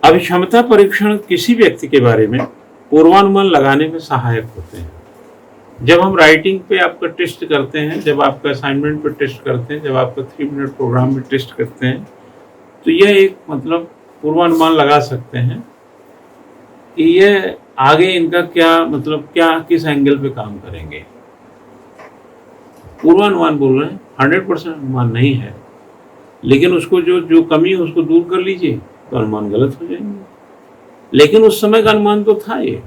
अभिक्षमता परीक्षण किसी व्यक्ति के बारे में पूर्वानुमान लगाने में सहायक होते हैं। जब हम राइटिंग पे आपका टेस्ट करते हैं, जब आपका असाइनमेंट पे टेस्ट करते हैं, जब आपका 3 मिनट प्रोग्राम में टेस्ट करते हैं, तो यह एक मतलब पूर्वानुमान लगा सकते हैं कि यह आगे इनका क्या मतलब क्या किस एंगल पे काम करेंगे। पूर्वानुमान बोल रहे हैं, 100% अनुमान नहीं है, लेकिन उसको जो कमी है उसको दूर कर लीजिए तो अनुमान गलत हो जाएंगे। लेकिन उस समय का अनुमान तो था ये।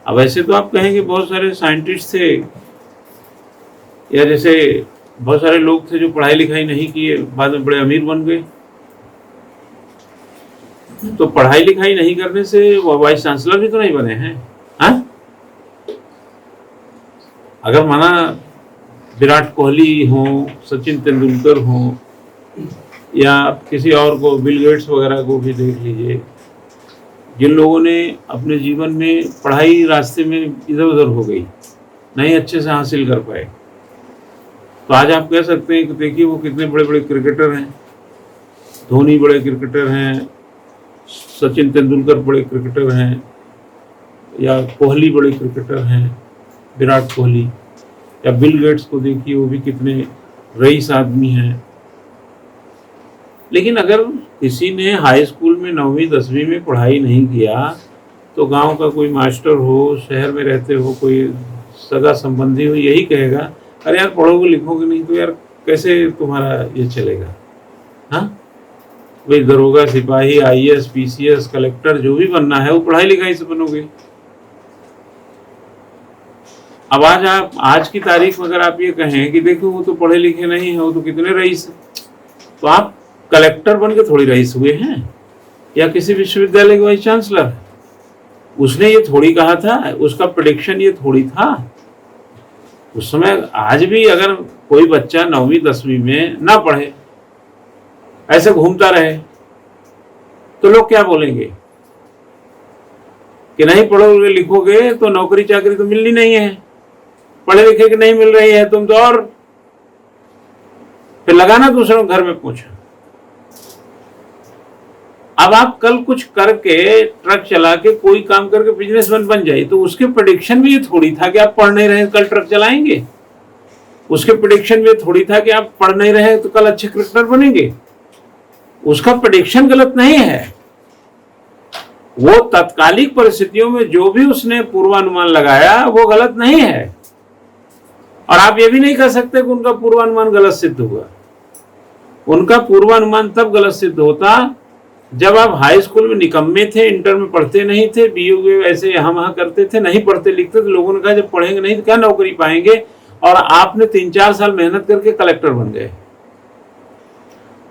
अब ऐसे तो आप कहेंगे बहुत सारे साइंटिस्ट थे, या जैसे बहुत सारे लोग थे जो पढ़ाई लिखाई नहीं किए, बाद में बड़े अमीर बन गए। तो पढ़ाई लिखाई नहीं करने से वो वाइस चांसलर भी तो नहीं बने हैं। हाँ, अगर माना विराट कोहली हो, सचिन तेंदुलकर हो, या किसी और को, बिल गेट्स वगैरह को भी देख लीजिए, जिन लोगों ने अपने जीवन में पढ़ाई रास्ते में इधर उधर हो गई, नहीं अच्छे से हासिल कर पाए, तो आज आप कह सकते हैं कि देखिए वो कितने बड़े बड़े क्रिकेटर हैं। धोनी बड़े क्रिकेटर हैं, सचिन तेंदुलकर बड़े क्रिकेटर हैं, या कोहली बड़े क्रिकेटर हैं, विराट कोहली, या बिल गेट्स को देखिए वो भी कितने रईस आदमी हैं। लेकिन अगर किसी ने हाई स्कूल में 9वीं 10वीं में पढ़ाई नहीं किया, तो गांव का कोई मास्टर हो, शहर में रहते हो, कोई सगा संबंधी हो, यही कहेगा अरे यार पढ़ोगे लिखोगे नहीं तो यार कैसे तुम्हारा ये चलेगा। हाँ, भाई दरोगा, सिपाही, IAS, PCS, कलेक्टर जो भी बनना है वो पढ़ाई लिखाई से बनोगे। अब आज की तारीख में अगर आप ये कहें कि देखो वो तो पढ़े लिखे नहीं है, वो तो कितने रईस, तो आप कलेक्टर बन के थोड़ी रईस हुए हैं, या किसी विश्वविद्यालय के वाइस चांसलर। उसने ये थोड़ी कहा था, उसका प्रेडिक्शन ये थोड़ी था उस समय। आज भी अगर कोई बच्चा 9वीं 10वीं में ना पढ़े, ऐसे घूमता रहे, तो लोग क्या बोलेंगे कि नहीं पढ़ोगे लिखोगे तो नौकरी चाकरी तो मिलनी नहीं है, पढ़े लिखे की नहीं मिल रही है तुम तो, और फिर लगाना दूसरों घर में पूछा। अब आप कल कुछ करके, ट्रक चला के, कोई काम करके बिजनेसमैन बन जाए, तो उसके प्रेडिक्शन में ये थोड़ी था कि आप पढ़ नहीं रहे कल ट्रक चलाएंगे। उसके प्रेडिक्शन में थोड़ी था कि आप पढ़ नहीं रहे तो कल अच्छे क्रिकेटर बनेंगे। उसका प्रेडिक्शन गलत नहीं है, वो तात्कालिक परिस्थितियों में जो भी उसने पूर्वानुमान लगाया वो गलत नहीं है। और आप ये भी नहीं कह सकते कि उनका पूर्वानुमान गलत सिद्ध हुआ। उनका पूर्वानुमान तब गलत सिद्ध होता जब आप हाई स्कूल में निकम्मे थे, इंटर में पढ़ते नहीं थे, BA ऐसे यहाँ वहां करते थे, नहीं पढ़ते लिखते, तो लोगों ने कहा जब पढ़ेंगे नहीं तो क्या नौकरी पाएंगे, और आपने 3-4 साल मेहनत करके कलेक्टर बन गए।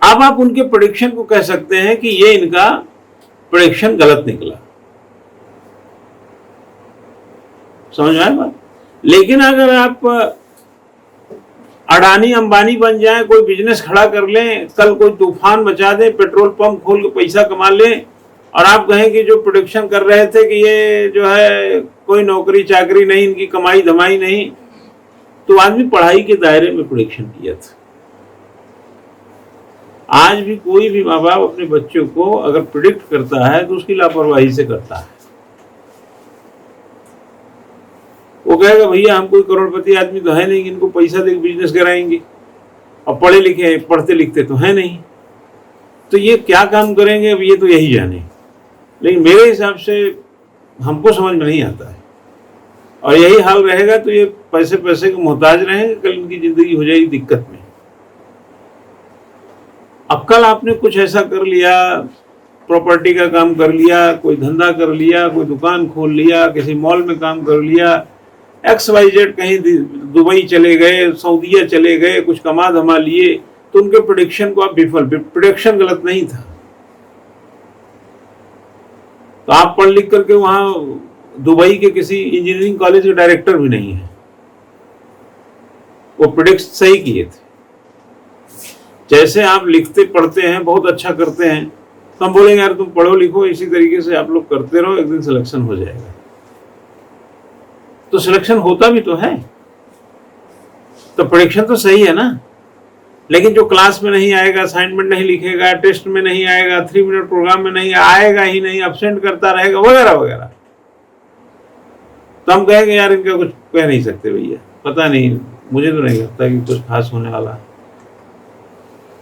अब आप उनके प्रेडिक्शन को कह सकते हैं कि ये इनका प्रेडिक्शन गलत निकला। समझ में आया बात? लेकिन अगर आप अडानी अंबानी बन जाएं, कोई बिजनेस खड़ा कर लें, कल कोई तूफान मचा दें, पेट्रोल पंप खोल के पैसा कमा लें, और आप कहें कि जो प्रेडिक्शन कर रहे थे कि ये जो है कोई नौकरी चाकरी नहीं, इनकी कमाई धमाई नहीं, तो आदमी पढ़ाई के दायरे में प्रेडिक्शन किया था। आज भी कोई भी माँ बाप अपने बच्चों को अगर प्रिडिक्ट करता है तो उसकी लापरवाही से करता है। वो कहेगा भैया हम कोई करोड़पति आदमी तो है नहीं कि इनको पैसा देकर बिजनेस कराएंगे, और पढ़े लिखे पढ़ते लिखते तो है नहीं, तो ये क्या काम करेंगे, अब ये तो यही जाने। लेकिन मेरे हिसाब से हमको समझ में नहीं आता है, और यही हाल रहेगा तो ये पैसे पैसे के मोहताज रहेंगे, कल इनकी जिंदगी हो जाएगी दिक्कत में। अब कल आपने कुछ ऐसा कर लिया, प्रॉपर्टी का काम कर लिया, कोई धंधा कर लिया, कोई दुकान खोल लिया, किसी मॉल में काम कर लिया, XYZ कहीं दुबई चले गए, सऊदीया चले गए, कुछ कमा धमा लिए, तो उनके प्रेडिक्शन को आप विफल, प्रेडिक्शन गलत नहीं था, तो आप पढ़ लिख करके वहां दुबई के किसी इंजीनियरिंग कॉलेज के डायरेक्टर भी नहीं है, वो प्रेडिक्ट सही किए थे। जैसे आप लिखते पढ़ते हैं, बहुत अच्छा करते हैं, तो हम बोलेंगे यार तुम पढ़ो लिखो, इसी तरीके से आप लोग करते रहो, एक दिन सिलेक्शन हो जाएगा। तो सिलेक्शन होता भी तो है, तो प्रेडिक्शन तो सही है ना। लेकिन जो क्लास में नहीं आएगा, असाइनमेंट नहीं लिखेगा, टेस्ट में नहीं आएगा, 3 मिनट प्रोग्राम में नहीं आएगा ही नहीं, एब्सेंट करता रहेगा वगैरह वगैरह, तो हम कहेंगे यार इनका कुछ कह नहीं सकते भैया, पता नहीं, मुझे तो नहीं लगता कि कुछ खास होने वाला है।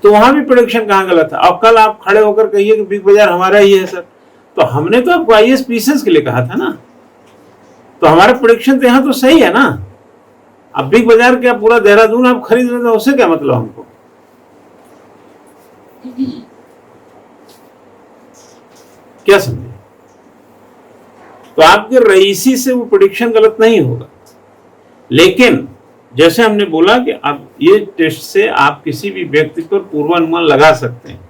तो वहां भी प्रोडिक्शन कहाँ गलत है। अब कल आप खड़े होकर कहिए कि बिग बाजार हमारा ही है सर, तो हमने तो आपको आईएएस पीसीएस के लिए कहा था ना, तो हमारा प्रोडिक्शन तो यहाँ तो सही है ना। अब बिग बाजार क्या पूरा देहरादून आप खरीद रहे थे, उससे क्या मतलब हमको। क्या समझे। तो आपके रईसी से वो प्रेडिक्शन गलत नहीं होगा, लेकिन जैसे हमने बोला कि अब ये टेस्ट से आप किसी भी व्यक्ति पर पूर्वानुमान लगा सकते हैं।